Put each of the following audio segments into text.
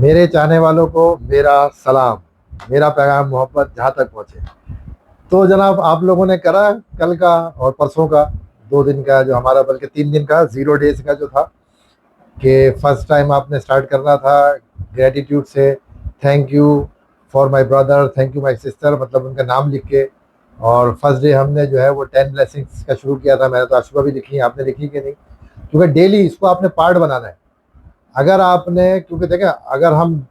मेरे चाहने वालों को मेरा सलाम, मेरा पैगाम मोहब्बत जहाँ तक पहुँचे। तो जनाब, आप लोगों ने करा कल का और परसों का, 2 दिन का जो हमारा, बल्कि 3 दिन का 0 डेज का जो था, कि फर्स्ट टाइम आपने स्टार्ट करना था ग्रेटिट्यूड से। Thank you for my brother, thank you my sister, मतलब उनका नाम लिख के। और फर्स्ट डे हमने जो है वो 10 ब्लेसिंग्स का शुरू किया था। मैंने तो आज सुबह भी लिखी है, आपने लिखी कि नहीं? क्योंकि डेली इसको आपने पार्ट बनाना है। अगर आपने, क्योंकि देखें, अगर हम,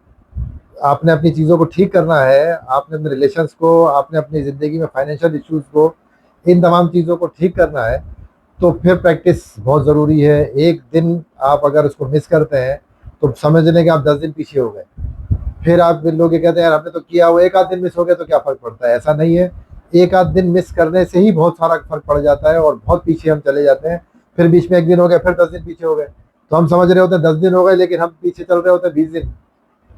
आपने अपनी चीज़ों को ठीक करना है, आपने अपने रिलेशंस को, आपने अपनी ज़िंदगी में फाइनेंशियल इश्यूज को, इन तमाम चीज़ों को ठीक करना है, तो फिर प्रैक्टिस बहुत ज़रूरी है। एक दिन आप अगर उसको मिस करते हैं तो समझ लें कि आप 10 दिन पीछे हो गए। फिर आप लोग ये कहते हैं यार हमने तो किया, वो एक आध दिन मिस हो गया तो क्या फ़र्क पड़ता है? ऐसा नहीं है। एक आध दिन मिस करने से ही बहुत सारा फ़र्क पड़ जाता है और बहुत पीछे हम चले जाते हैं। फिर बीच में एक दिन हो गया, फिर 10 दिन पीछे हो गए, तो हम समझ रहे होते हैं 10 दिन हो गए, लेकिन हम पीछे चल रहे होते हैं 20 दिन।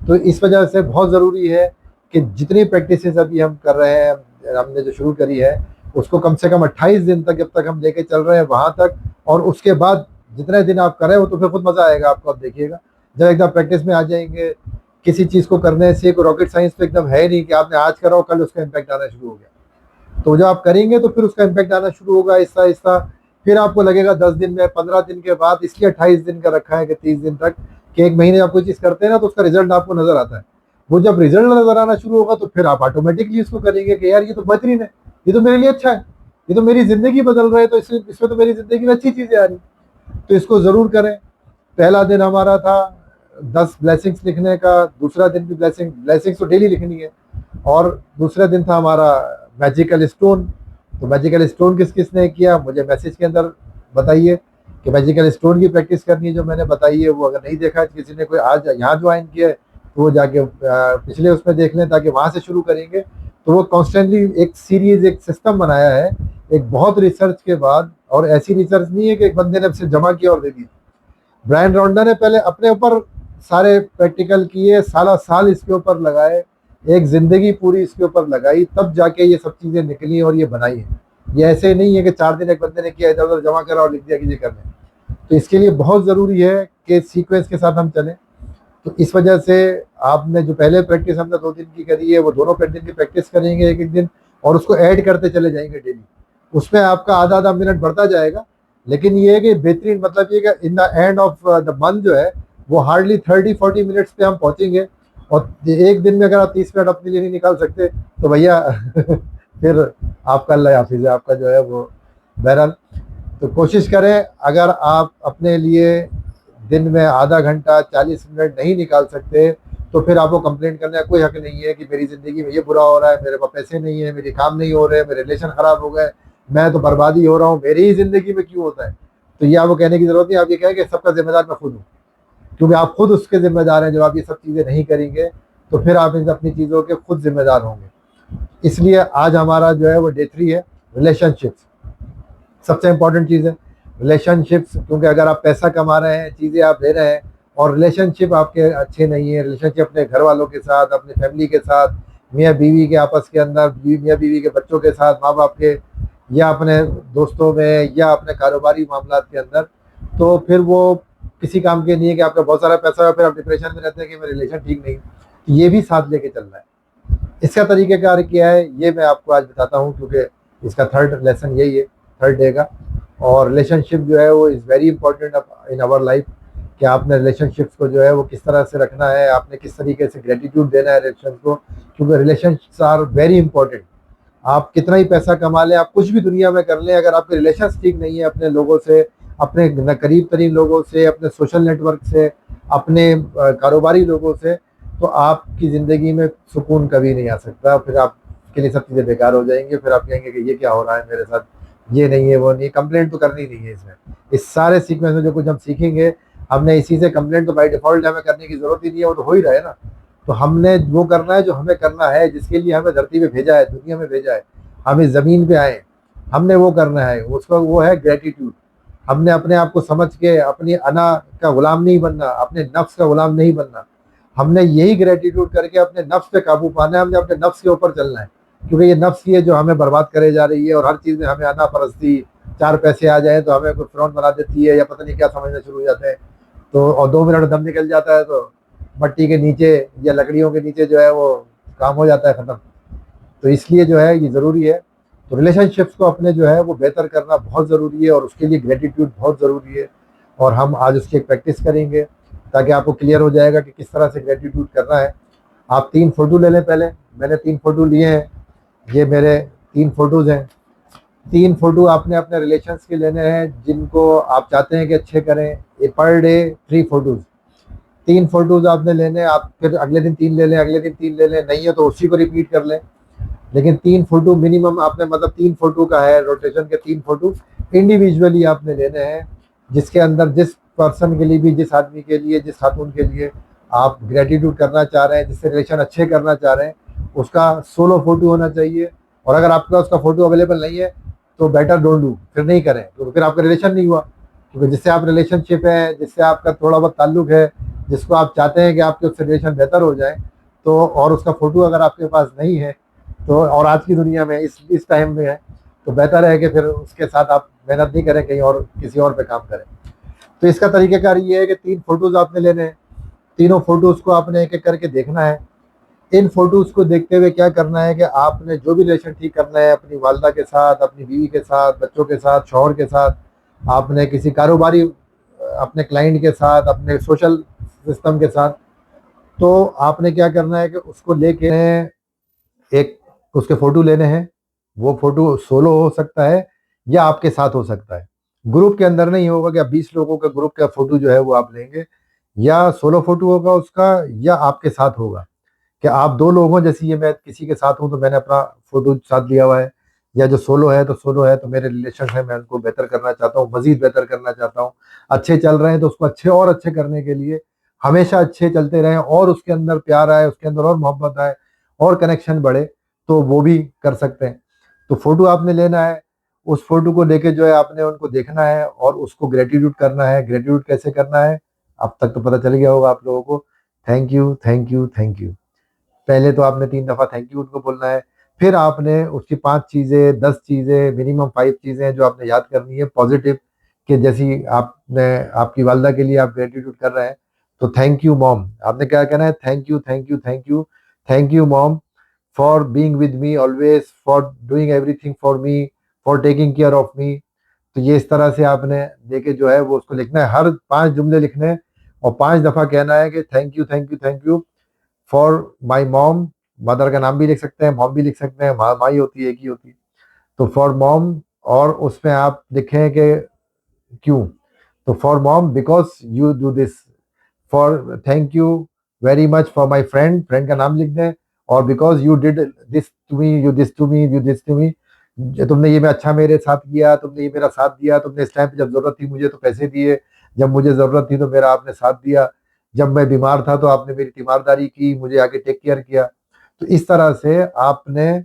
तो इस वजह से बहुत ज़रूरी है कि जितनी प्रैक्टिसेस अभी हम कर रहे हैं, हमने जो शुरू करी है, उसको कम से कम 28 दिन तक, जब तक हम लेके चल रहे हैं वहाँ तक, और उसके बाद जितने दिन आप करें वो तो फिर खुद मज़ा आएगा आपको। आप देखिएगा, जब एकदम प्रैक्टिस में आ जाएंगे, किसी चीज़ को करने से कोई रॉकेट साइंस तो एकदम है नहीं कि आपने आज करा हो कल उसका इम्पैक्ट आना शुरू हो गया। तो जब आप करेंगे तो फिर उसका इम्पैक्ट आना शुरू होगा आहिस्ता आहिस्ता। फिर आपको लगेगा 10 दिन में, 15 दिन के बाद, इसलिए 28 दिन का रखा है कि 30 दिन तक, कि एक महीने आप कोई चीज़ करते हैं ना तो उसका रिजल्ट आपको नजर आता है। वो जब रिजल्ट नजर आना शुरू होगा तो फिर आप ऑटोमेटिकली इसको करेंगे कि यार ये तो बेहतरीन है, ये तो मेरे लिए अच्छा है, ये तो मेरी जिंदगी बदल रहा है, तो इसमें तो मेरी जिंदगी में अच्छी चीजें आ रही। तो इसको जरूर करें। पहला दिन हमारा था 10 ब्लेसिंग्स लिखने का। दूसरा दिन भी ब्लेसिंग्स तो डेली लिखनी है। और दूसरा दिन था हमारा मैजिकल स्टोन। तो मैजिकल स्टोन किस किस ने किया मुझे मैसेज के अंदर बताइए कि मैजिकल स्टोन की प्रैक्टिस करनी है जो मैंने बताई है। वो अगर नहीं देखा, किसी ने कोई आज यहाँ ज्वाइन किया है, तो वो जाके पिछले उसमें देख लें, ताकि वहाँ से शुरू करेंगे तो वो कॉन्स्टेंटली एक सीरीज, एक सिस्टम बनाया है, एक बहुत रिसर्च के बाद। और ऐसी रिसर्च नहीं है कि एक बंदे ने सिर्फ जमा किया और दे दी। ब्रायन रॉन्डा ने पहले अपने ऊपर सारे प्रैक्टिकल किए, साला साल इसके ऊपर लगाए, एक जिंदगी पूरी इसके ऊपर लगाई, तब जाके ये सब चीज़ें निकली और ये बनाई है। ये ऐसे नहीं है कि 4 दिन एक बंदे ने किया, इधर उधर जमा करा और लिख दिया कि ये करना है। तो इसके लिए बहुत ज़रूरी है कि सीक्वेंस के साथ हम चलें। तो इस वजह से आपने जो पहले प्रैक्टिस हमने 2 दिन की करी है, वो दोनों दिन की प्रैक्टिस करेंगे एक एक दिन, और उसको ऐड करते चले जाएंगे डेली। उसमें आपका आधा आधा मिनट बढ़ता जाएगा। लेकिन ये है कि बेहतरीन, मतलब ये कि in the end of the month जो है, वो हार्डली 30-40 मिनट्स पे हम पहुंचेंगे। और एक दिन में अगर आप 30 मिनट अपने लिए नहीं निकाल सकते तो भैया फिर आपका अल्लाह हाफिज है, आपका जो है वो। बहरहाल, तो कोशिश करें, अगर आप अपने लिए दिन में आधा घंटा 40 मिनट नहीं निकाल सकते, तो फिर आपको कंप्लेंट करने का कोई हक नहीं है कि मेरी ज़िंदगी में ये बुरा हो रहा है, मेरे पास पैसे नहीं है, मेरे काम नहीं हो रहे, मेरे रिलेशन ख़राब हो गए, मैं तो बर्बादी हो रहा हूँ, मेरी ही ज़िंदगी में क्यों होता है। तो ये आपको कहने की ज़रूरत नहीं। आप ये कहें कि सबका जिम्मेदार मैं खुद हूँ, क्योंकि आप खुद उसके जिम्मेदार हैं। जब आप ये सब चीज़ें नहीं करेंगे तो फिर आप इन अपनी चीज़ों के खुद जिम्मेदार होंगे। इसलिए आज हमारा जो है वो डे 3 है, रिलेशनशिप्स। सबसे इंपॉर्टेंट चीज़ है रिलेशनशिप्स, क्योंकि अगर आप पैसा कमा रहे हैं, चीज़ें आप दे रहे हैं, और रिलेशनशिप आपके अच्छे नहीं है, रिलेशनशिप अपने घर वालों के साथ, अपने फैमिली के साथ, मियाँ बीवी के आपस के अंदर, मियाँ बीवी के बच्चों के साथ, माँ बाप के, या अपने दोस्तों में, या अपने कारोबारी मामला के अंदर, तो फिर वो किसी काम के नहीं है। कि आपका बहुत सारा पैसा है, फिर आप डिप्रेशन में रहते हैं कि मेरा रिलेशन ठीक नहीं। तो ये भी साथ लेके चलना है। इसका तरीक़ेकार क्या है ये मैं आपको आज बताता हूँ, क्योंकि इसका थर्ड लेसन यही है, थर्ड डे का। और रिलेशनशिप जो है वो is very important in our life, कि आपने रिलेशनशिप्स को जो है वो किस तरह से रखना है, आपने किस तरीके से ग्रेटिट्यूड देना है रिलेशन को, क्योंकि रिलेशंस आर वेरी इंपॉर्टेंट। आप कितना ही पैसा कमा लें, आप कुछ भी दुनिया में कर लें, अगर आपके रिलेशंस ठीक नहीं है अपने लोगों से, अपने करीब तरीन लोगों से, अपने सोशल नेटवर्क से, अपने कारोबारी लोगों से, तो आपकी ज़िंदगी में सुकून कभी नहीं आ सकता। फिर आपके लिए सब चीज़ें बेकार हो जाएंगी। फिर आप कहेंगे कि ये क्या हो रहा है मेरे साथ, ये नहीं है, वो नहीं। कंप्लेंट तो करनी नहीं है इसमें। इस सारे सीक्वेंस में जो कुछ हम सीखेंगे, हमने इसी से, कंप्लेंट तो बाय डिफ़ॉल्ट हमें करने की ज़रूरत ही नहीं है, वो तो हो ही रहा है ना। तो हमने वो करना है जो हमें करना है, जिसके लिए हमें धरती पे भेजा है, दुनिया में भेजा है, हम इस ज़मीन पे आए, हमने वो करना है। उसका वो है ग्रेटिट्यूड। हमने अपने आप को समझ के अपनी अना का गुलाम नहीं बनना, अपने नफ्स का गुलाम नहीं बनना। हमने यही ग्रेटिट्यूड करके अपने नफ्स पे काबू पाना है, हमने अपने नफ्स के ऊपर चलना है। क्योंकि ये नफ्स ही है जो हमें बर्बाद करे जा रही है, और हर चीज़ में हमें अना परस्ती, 4 पैसे आ जाए तो हमें कोई फ्रॉड बना देती है, या पता नहीं क्या समझना शुरू हो जाते हैं। तो और 2 मिनट दम निकल जाता है तो मट्टी के नीचे या लकड़ियों के नीचे जो है वो काम हो जाता है ख़त्म। तो इसलिए जो है ये ज़रूरी है। तो रिलेशनशिप्स को अपने जो है वो बेहतर करना बहुत ज़रूरी है और उसके लिए ग्रेटिट्यूड बहुत ज़रूरी है। और हम आज उसकी एक प्रैक्टिस करेंगे ताकि आपको क्लियर हो जाएगा कि किस तरह से ग्रेटिट्यूड करना है। आप 3 फ़ोटो ले लें पहले। मैंने 3 फ़ोटो लिए हैं। ये मेरे 3 फ़ोटोज़ हैं। 3 फ़ोटो आपने अपने रिलेशंस के लेने हैं जिनको आप चाहते हैं कि अच्छे करें। ये पर डे 3 फ़ोटोज़, 3 फ़ोटोज़ आपने लेने हैं। आप फिर अगले दिन 3 ले लें, अगले दिन 3 ले लें, नहीं है तो उसी को रिपीट कर लें। लेकिन 3 फ़ोटो मिनिमम आपने, मतलब 3 फ़ोटो का है रोटेशन के 3 फ़ोटो इंडिविजुअली आपने लेने हैं, जिसके अंदर जिस पर्सन के लिए भी, जिस आदमी के लिए, जिस खातून के लिए आप ग्रेटिट्यूड करना चाह रहे हैं, जिससे रिलेशन अच्छे करना चाह रहे हैं, उसका सोलो फ़ोटो होना चाहिए। और अगर आपके पास उसका फ़ोटो अवेलेबल नहीं है तो बेटर डोंट डू, फिर नहीं करें, क्योंकि फिर आपका रिलेशन नहीं हुआ। क्योंकि जिससे आप रिलेशनशिप है, जिससे आपका थोड़ा बहुत ताल्लुक है, जिसको आप चाहते हैं कि आपके उससे रिलेशन बेहतर हो जाए, तो और उसका फ़ोटो अगर आपके पास नहीं है तो, और आज की दुनिया में इस टाइम में है, तो बेहतर है कि फिर उसके साथ आप मेहनत नहीं करें, कहीं और किसी और पे काम करें। तो इसका तरीक़ेकार ये है कि 3 फ़ोटोज़ आपने लेने हैं। तीनों फ़ोटोज़ को आपने एक-एक करके देखना है। इन फ़ोटोज़ को देखते हुए क्या करना है कि आपने जो भी रिलेशन ठीक करना है अपनी वालिदा के साथ, अपनी बीवी के साथ, बच्चों के साथ, शौहर के साथ, आपने किसी कारोबारी अपने क्लाइंट के साथ, अपने सोशल सिस्टम के साथ, तो आपने क्या करना है कि उसको लेके एक उसके फ़ोटो लेने हैं। वो फ़ोटो सोलो हो सकता है या आपके साथ हो सकता है। ग्रुप के अंदर नहीं होगा कि आप 20 लोगों का ग्रुप का फ़ोटो जो है वो आप लेंगे, या सोलो फ़ोटो होगा उसका, या आपके साथ होगा कि आप 2 लोग हों। जैसे ये मैं किसी के साथ हूँ तो मैंने अपना फ़ोटो साथ लिया हुआ है, या जो सोलो है तो सोलो है, तो मेरे रिलेशन है, मैं उनको बेहतर करना चाहता हूँ, मज़ीद बेहतर करना चाहता हूँ। अच्छे चल रहे हैं तो उसको अच्छे और अच्छे करने के लिए हमेशा अच्छे चलते रहें, और उसके अंदर प्यार आए, उसके अंदर और मोहब्बत आए और कनेक्शन बढ़े, तो वो भी कर सकते हैं। तो फ़ोटो आपने लेना है। उस फ़ोटो को लेके जो है आपने उनको देखना है और उसको ग्रैटिट्यूड करना है। ग्रैटिट्यूड कैसे करना है? अब तक तो पता चल गया होगा आप लोगों को। Thank you, thank you, thank you. पहले तो आपने 3 दफ़ा थैंक यू उनको बोलना है। फिर आपने उसकी 5 चीज़ें, 10 चीज़ें, मिनिमम 5 चीज़ें जो आपने याद करनी है पॉज़िटिव, कि जैसी आपने आपकी वालिदा के लिए आप ग्रैटिट्यूड कर रहे हैं, तो थैंक यू मॉम। आपने क्या कहना है? Thank you, thank you, thank you, thank you mom for being with me always, for doing everything for me, for taking care of मी। तो ये इस तरह से आपने देके जो है वो उसको लिखना है। हर 5 जुमले लिखने हैं और 5 दफ़ा कहना है कि thank you, thank you, thank you for my mom. Mother का नाम भी लिख सकते हैं, मॉम भी लिख सकते हैं, माँ माँ ही होती है, एक ही होती है। तो फॉर मॉम, और उसमें आप लिखें कि क्यों? तो for mom because you do this, for thank you very much for my friend, friend का नाम लिख दें, और because you did this to me, you this to me, you this to me. तुमने ये मैं अच्छा मेरे साथ किया, तुमने ये मेरा साथ दिया, तुमने इस टाइम पे जब ज़रूरत थी मुझे तो पैसे दिए, जब मुझे ज़रूरत थी तो मेरा आपने साथ दिया, जब मैं बीमार था तो आपने मेरी तीमारदारी की, मुझे आके टेक केयर किया। तो इस तरह से आपने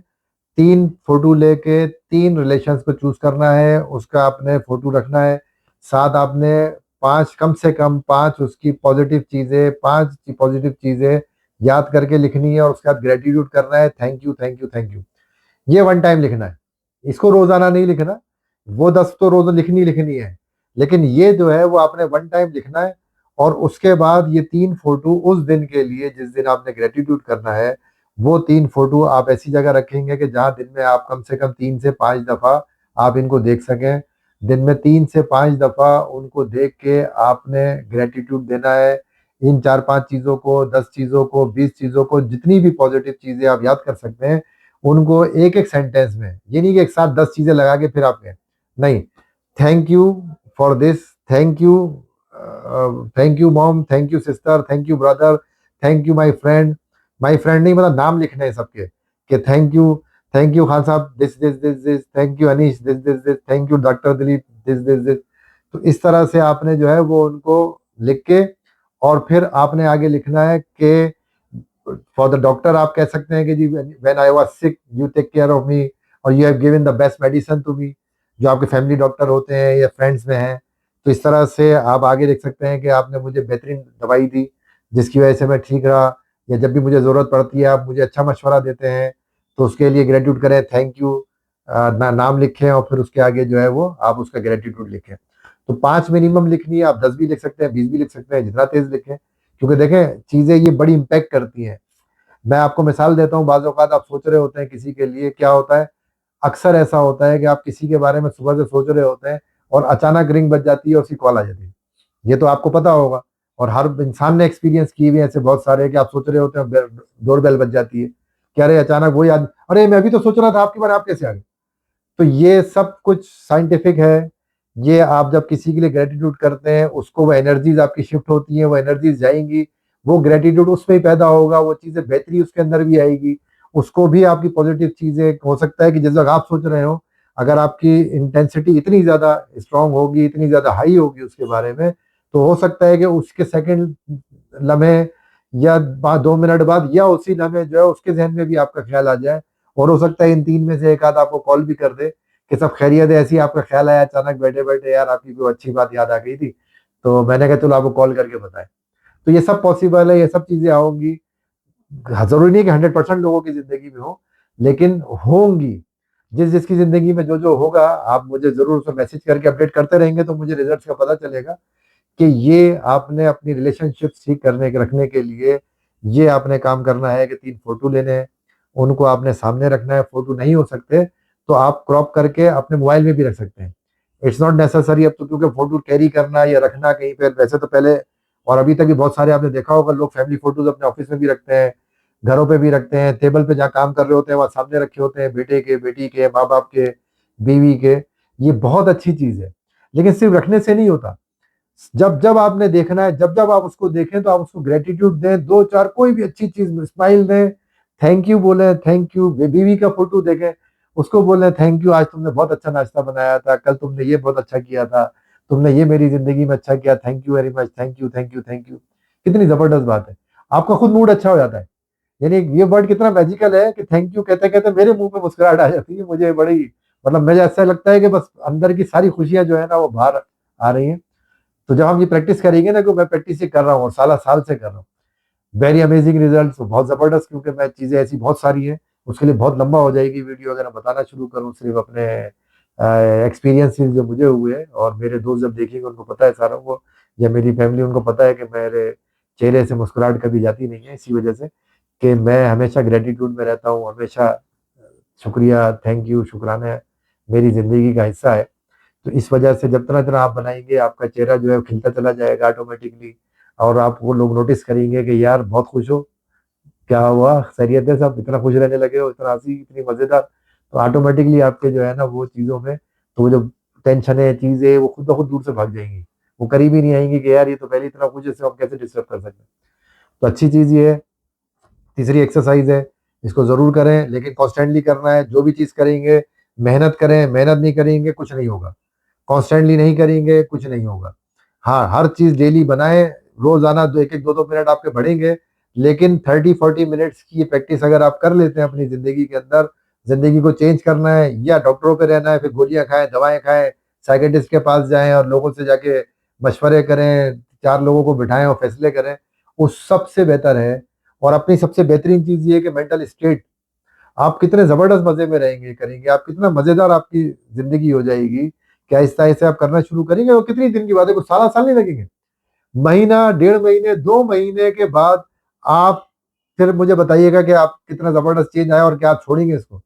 3 फ़ोटो लेके 3 रिलेशंस को चूज़ करना है, उसका आपने फ़ोटो रखना है। साथ आपने 5, कम से कम 5 उसकी पॉज़िटिव चीज़ें, 5 पॉज़िटिव चीज़ें याद करके लिखनी है और उसके बाद ग्रैटिट्यूड करना है, thank you, thank you, thank you. ये वन टाइम लिखना है, इसको रोज़ाना नहीं लिखना। वो 10 तो रोज़ लिखनी ही लिखनी है, लेकिन ये जो है वो आपने वन टाइम लिखना है। और उसके बाद ये 3 फ़ोटो उस दिन के लिए, जिस दिन आपने ग्रैटिट्यूड करना है, वो 3 फ़ोटो आप ऐसी जगह रखेंगे कि जहाँ दिन में आप कम से कम 3 से 5 दफ़ा आप इनको देख सकें। दिन में 3 से 5 दफ़ा उनको देख के आपने ग्रैटिट्यूड देना है। इन 4-5 चीज़ों को, 10 चीज़ों को, 20 चीज़ों को, जितनी भी पॉज़िटिव चीज़ें आप याद कर सकते हैं, उनको एक-एक सेंटेंस में, ये नहीं कि एक साथ 10 चीज़ें लगा के फिर आप कहें, नहीं, thank you for this, thank you, thank you mom, thank you sister, thank you brother, thank you my friend नहीं, मतलब नाम लिखने हैं सबके, कि थैंक यू खान साहब this, this, this, this, thank you Anish this, this, this, thank you doctor Dilip this, this, this. तो इस तरह से आपने जो है वो उनको लिख के, और फिर आपने आगे लिखना है कि फॉर द डॉक्टर आप कह सकते हैं कि जी when I was sick you take care of me, और you have given the best medicine to me. जो आपके फैमिली डॉक्टर होते हैं या फ्रेंड्स में हैं, तो इस तरह से आप आगे लिख सकते हैं कि आपने मुझे बेहतरीन दवाई दी जिसकी वजह से मैं ठीक रहा, या जब भी मुझे ज़रूरत पड़ती है आप मुझे अच्छा मशवरा देते हैं, तो उसके लिए ग्रेटिट्यूड करें, थैंक यू। नाम लिखें और फिर उसके आगे जो है वो आप उसका ग्रेटिट्यूड लिखें। तो 5 मिनिमम लिखनी है, आप 10 भी लिख सकते हैं, 20 भी लिख सकते हैं, जितना तेज़ लिखें। क्योंकि देखें चीज़ें ये बड़ी इम्पैक्ट करती हैं। मैं आपको मिसाल देता हूँ, बाज़ औक़ात आप सोच रहे होते हैं किसी के लिए, क्या होता है, अक्सर ऐसा होता है कि आप किसी के बारे में सुबह से सोच रहे होते हैं और अचानक रिंग बज जाती है और उसकी कॉल आ जाती है। ये तो आपको पता होगा और हर इंसान ने एक्सपीरियंस किए हुए हैं ऐसे बहुत सारे कि आप सोच रहे होते हैं, डोरबेल बज जाती है कि अरे अचानक वही आदमी, अरे मैं अभी तो सोच रहा था आपके बारे में, आप कैसे आ गए? तो ये सब कुछ साइंटिफिक है। ये आप जब किसी के लिए ग्रेटिट्यूड करते हैं, उसको वो एनर्जीज आपकी शिफ्ट होती हैं, वो एनर्जीज जाएंगी, वो ग्रेटिट्यूड उसमें ही पैदा होगा, वो चीज़ें बेहतरी उसके अंदर भी आएगी, उसको भी आपकी पॉजिटिव चीज़ें, हो सकता है कि जिस वक्त आप सोच रहे हो, अगर आपकी इंटेंसिटी इतनी ज़्यादा स्ट्रांग होगी, इतनी ज़्यादा हाई होगी उसके बारे में, तो हो सकता है कि उसके सेकंड लम्हे या 2 मिनट बाद या उसी लम्हे जो है उसके जहन में भी आपका ख्याल आ जाए, और हो सकता है इन 3 में से एक आध आपको कॉल भी कर दे कि सब खैरियत है, ऐसी आपका ख्याल आया अचानक बैठे बैठे, यार आपकी कोई अच्छी बात याद आ गई थी, तो मैंने कहा चलो आपको कॉल करके बताएं। तो ये सब पॉसिबल है, ये सब चीजें होंगी। जरूरी नहीं कि 100% लोगों की जिंदगी में हो, लेकिन होंगी। जिस जिसकी जिंदगी में जो जो होगा, आप मुझे जरूर उसमें मैसेज करके अपडेट करते रहेंगे, तो मुझे रिजल्ट्स का पता चलेगा कि ये आपने अपनी रिलेशनशिप ठीक करने के रखने के लिए ये आपने काम करना है कि 3 फोटो लेने हैं, उनको आपने सामने रखना है। फोटो नहीं हो सकते तो आप क्रॉप करके अपने मोबाइल में भी रख सकते हैं। इट्स नॉट नेसेसरी अब तो, क्योंकि फोटो कैरी करना या रखना कहीं पे, वैसे तो पहले और अभी तक भी बहुत सारे आपने देखा होगा, लोग फैमिली फोटोज अपने ऑफिस में भी रखते हैं, घरों पे भी रखते हैं, टेबल पे जहाँ काम कर रहे होते हैं वहाँ सामने रखे होते हैं, बेटे के, बेटी के, माँ बाप के, बीवी के। ये बहुत अच्छी चीज है, लेकिन सिर्फ रखने से नहीं होता। जब जब आपने देखना है, जब जब आप उसको देखें तो आप उसको ग्रेटिट्यूड दें, दो चार कोई भी अच्छी चीज, स्माइल दें, थैंक यू बोले, थैंक यू। बीवी का फोटो देखें, उसको बोले थैंक यू, आज तुमने बहुत अच्छा नाश्ता बनाया था, कल तुमने ये बहुत अच्छा किया था, तुमने ये मेरी जिंदगी में अच्छा किया, thank you very much, thank you thank you thank you. कितनी जबरदस्त बात है, आपका खुद मूड अच्छा हो जाता है। यानी ये वर्ड कितना मैजिकल है कि थैंक यू कहते कहते मेरे मुंह पे मुस्कुराहट आ जाती है, मुझे बड़ी, मतलब मुझे ऐसा लगता है कि बस अंदर की सारी खुशियां जो है ना वो बाहर आ रही हैं। तो जब हम ये प्रैक्टिस करेंगे ना, कि मैं प्रैक्टिस ही कर रहा हूँ और साल साल से कर रहा हूँ, वेरी अमेजिंग रिजल्ट्स, बहुत जबरदस्त। क्योंकि मैं चीजें ऐसी बहुत सारी हैं, उसके लिए बहुत लंबा हो जाएगी वीडियो अगर मैं बताना शुरू करूँ सिर्फ अपने एक्सपीरियंसेस जो मुझे हुए हैं। और मेरे दोस्त जब देखेंगे उनको पता है सारा वो, या मेरी फैमिली उनको पता है कि मेरे चेहरे से मुस्कुराहट कभी जाती नहीं है, इसी वजह से कि मैं हमेशा ग्रेटिट्यूड में रहता हूँ, हमेशा शुक्रिया, थैंक यू, शुक्राना मेरी जिंदगी का हिस्सा है। तो इस वजह से जब तरह तरह आप बनाएंगे, आपका चेहरा जो है खिलता चला जाएगा ऑटोमेटिकली, और आप वो लोग नोटिस करेंगे कि यार बहुत खुश हो, क्या हुआ, खैरियत है, सब इतना खुश रहने लगे हो, इतना हंसी, इतनी मजेदार। तो ऑटोमेटिकली आपके जो है ना वो चीज़ों में, तो वो जो टेंशन है, चीज़ें, वो खुद ब खुद दूर से भाग जाएंगी, वो करीब ही नहीं आएंगी कि यार ये तो पहले इतना खुश है, इससे हम कैसे डिस्टर्ब कर सकते हैं। तो अच्छी चीज़ ये है। तीसरी एक्सरसाइज है, इसको जरूर करें, लेकिन कॉन्स्टेंटली करना है। जो भी चीज़ करेंगे मेहनत करें, मेहनत नहीं करेंगे कुछ नहीं होगा, कॉन्स्टेंटली नहीं करेंगे कुछ नहीं होगा। हाँ, हर चीज डेली बनाए, रोजाना दो एक एक दो दो मिनट आपके बढ़ेंगे, लेकिन 30-40 मिनट्स की ये प्रैक्टिस अगर आप कर लेते हैं अपनी जिंदगी के अंदर, जिंदगी को चेंज करना है या डॉक्टरों पे रहना है, फिर गोलियां खाएं, दवाएं खाएं, साइकेटिस्ट के पास जाएं और लोगों से जाके मशवरे करें, 4 लोगों को बिठाएं और फैसले करें, वो सबसे बेहतर है। और अपनी सबसे बेहतरीन चीज ये है कि मेंटल स्टेट, आप कितने जबरदस्त मजे में रहेंगे, करेंगे आप, कितना मजेदार आपकी जिंदगी हो जाएगी कि आहिस्ता आहिस्ता आप करना शुरू करेंगे। और कितनी दिन की बात है, कुछ साल साल नहीं लगेंगे, महीना, 1.5 महीने, 2 महीने के बाद आप फिर मुझे बताइएगा कि आप कितना जबरदस्त चेंज आया और क्या आप छोड़ेंगे इसको।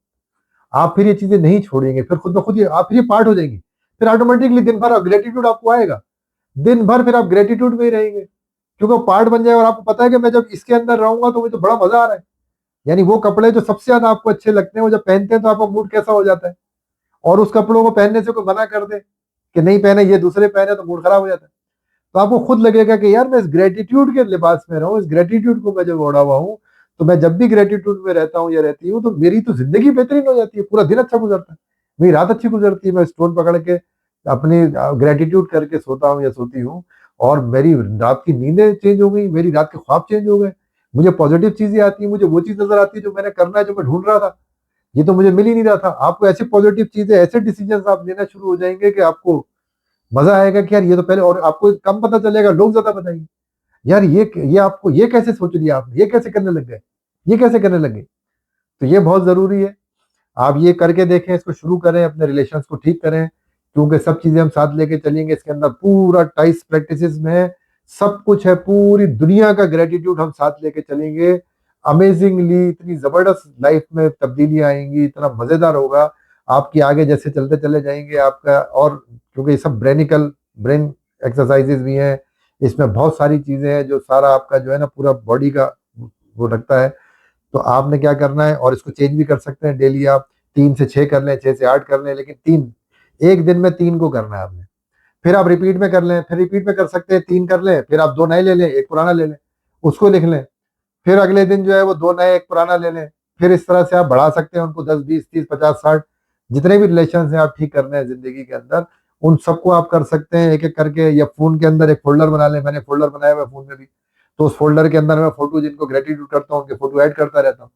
आप फिर ये चीजें नहीं छोड़ेंगे, फिर खुद ब खुद ये आप फिर ये पार्ट हो जाएंगी, फिर ऑटोमेटिकली दिन भर ग्रेटिट्यूड आपको आएगा, दिन भर फिर आप ग्रेटिट्यूड में ही रहेंगे, क्योंकि पार्ट बन जाएगा और आपको पता है कि मैं जब इसके अंदर रहूंगा तो मुझे बड़ा मजा आ रहा है। यानी वो कपड़े जो सबसे ज्यादा आपको अच्छे लगते हैं, वो जब पहनते हैं तो आपका मूड कैसा हो जाता है, और उस कपड़ों को पहनने से कोई मना कर दे कि नहीं पहने, ये दूसरे पहने, तो मूड खराब हो जाता है। तो आपको खुद लगेगा कि यार मैं इस ग्रेटिट्यूड के लिबास में रहूं, इस ग्रेटिट्यूड को मैं जब ओढ़ा हुआ हूं, तो मैं जब भी ग्रेटिट्यूड में रहता हूँ या रहती हूँ, तो मेरी तो जिंदगी बेहतरीन हो जाती है, पूरा दिन अच्छा गुजरता है, मेरी रात अच्छी गुजरती है। मैं स्टोन पकड़ के अपनी ग्रेटिट्यूड करके सोता हूँ या सोती हूँ, और मेरी रात की नींदें चेंज हो गई, मेरी रात के ख्वाब चेंज हो गए, मुझे पॉजिटिव चीजें आती है, मुझे वो चीज नजर आती है जो मैंने करना है, जो मैं ढूंढ रहा था, ये तो मुझे मिल ही नहीं रहा था। आपको ऐसी पॉजिटिव चीजें, ऐसे डिसीजन आप लेना शुरू हो जाएंगे कि आपको मजा आएगा कि यार ये तो पहले, और आपको कम पता चलेगा, लोग ज्यादा बताएंगे, यार ये आपको ये कैसे सोच लिया आपने, ये कैसे करने लग गए, ये कैसे करने लगे। तो ये बहुत जरूरी है, आप ये करके देखें, इसको शुरू करें, अपने रिलेशंस को ठीक करें, क्योंकि सब चीजें हम साथ लेके चलेंगे, इसके अंदर पूरा 28 प्रैक्टिसेस में सब कुछ है, पूरी दुनिया का ग्रेटिट्यूड हम साथ लेके चलेंगे। अमेजिंगली इतनी जबरदस्त लाइफ में तब्दीलियां आएंगी, इतना मजेदार होगा। आपकी आगे जैसे चलते चले जाएंगे आपका, और क्योंकि ये सब ब्रेन एक्सरसाइजेज भी हैं, इसमें बहुत सारी चीजें हैं जो सारा आपका जो है ना पूरा बॉडी का वो रखता है। तो आपने क्या करना है, और इसको चेंज भी कर सकते हैं डेली आप 3 से 6 कर लें, 6 से 8 कर लें, लेकिन तीन, एक दिन में 3 को करना है आपने। फिर आप रिपीट में कर लें, फिर रिपीट में कर सकते हैं 3 कर लें, फिर आप 2 नए ले लें, एक पुराना ले लें, उसको लिख लें। फिर अगले दिन जो है वो 2 नए एक पुराना ले लें। फिर इस तरह से आप बढ़ा सकते हैं उनको, 10, 20, 30, 50, 60 जितने भी रिलेशन हैं आप ठीक करने हैं जिंदगी के अंदर, उन सबको आप कर सकते हैं एक एक करके। या फोन के अंदर एक फोल्डर बना लें, मैंने फोल्डर बनाया हुआ है फोन में भी, तो उस फोल्डर के अंदर मैं फोटो जिनको ग्रेटिट्यूड करता हूँ उनके फोटो ऐड करता रहता हूँ।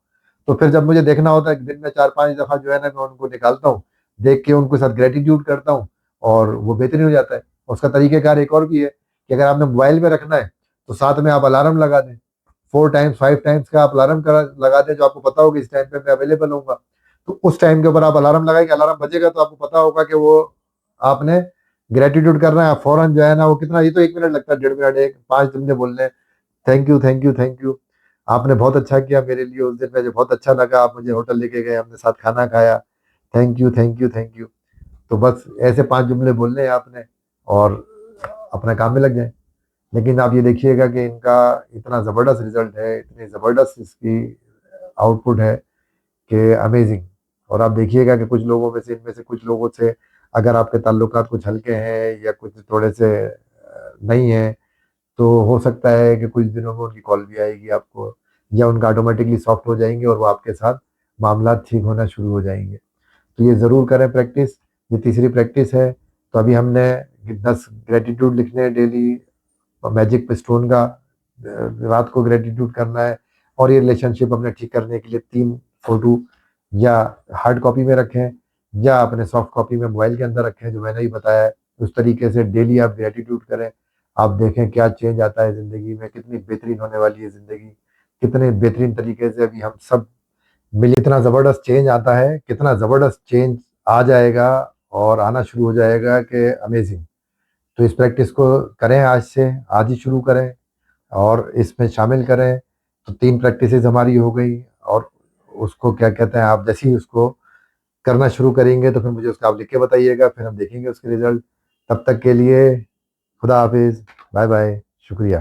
तो फिर जब मुझे देखना होता है दिन में 4-5 दफा जो है ना, मैं उनको निकालता हूँ, देख के उनके साथ ग्रेटिट्यूड करता हूँ, और वो बेहतरीन हो जाता है। उसका तरीकेकार एक और भी है कि अगर आपने मोबाइल में रखना है तो साथ में आप अलार्म लगा दें, 4 टाइम्स 5 टाइम्स का आप अलार्म लगा दें, जो आपको पता होगा इस टाइम पे मैं अवेलेबल होऊंगा। तो उस टाइम के ऊपर आप अलार्म लगाएंगे, अलार्म बजेगा तो आपको पता होगा कि वो आपने ग्रेटिट्यूड करना है। फौरन जो है ना वो कितना, ये तो 1 मिनट लगता है, 1.5 मिनट, एक 5 जुमले बोलने, thank you thank you thank you, आपने बहुत अच्छा किया मेरे लिए उस दिन, मुझे बहुत अच्छा लगा, आप मुझे होटल लेके गए, हमने साथ खाना खाया, thank you thank you thank you. तो बस ऐसे 5 जुमले बोलने हैं आपने, और अपना काम में लग जाए। लेकिन आप ये देखिएगा कि इनका इतना ज़बरदस्त रिजल्ट है, इतनी ज़बरदस्त इसकी आउटपुट है कि अमेजिंग। और आप देखिएगा कि कुछ लोगों में से, इनमें से कुछ लोगों से अगर आपके ताल्लुकात कुछ हल्के हैं या कुछ थोड़े से नहीं हैं, तो हो सकता है कि कुछ दिनों में उनकी कॉल भी आएगी आपको, या उनका ऑटोमेटिकली सॉफ्ट हो जाएंगे और वो आपके साथ मामला ठीक होना शुरू हो जाएंगे। तो ये ज़रूर करें प्रैक्टिस। ये तीसरी प्रैक्टिस है। तो अभी हमने 10 ग्रेटिट्यूड लिखने हैं डेली, मैजिक पिस्टोन का रात को ग्रेटिट्यूड करना है, और ये रिलेशनशिप अपने ठीक करने के लिए 3 फोटो या हार्ड कॉपी में रखें या अपने सॉफ्ट कॉपी में मोबाइल के अंदर रखें, जो मैंने ही बताया है। उस तरीके से डेली आप ग्रेटिट्यूड करें, आप देखें क्या चेंज आता है ज़िंदगी में, कितनी बेहतरीन होने वाली है ज़िंदगी, कितने बेहतरीन तरीके से अभी हम सब मिल, इतना ज़बरदस्त चेंज आता है, कितना ज़बरदस्त चेंज आ जाएगा और आना शुरू हो जाएगा कि अमेजिंग। तो इस प्रैक्टिस को करें, आज से आज ही शुरू करें और इसमें शामिल करें। तो 3 प्रैक्टिसेस हमारी हो गई, और उसको क्या कहते हैं, आप जैसे ही उसको करना शुरू करेंगे तो फिर मुझे उसका आप लिख के बताइएगा, फिर हम देखेंगे उसके रिजल्ट। तब तक के लिए खुदा हाफिज, बाय बाय, शुक्रिया।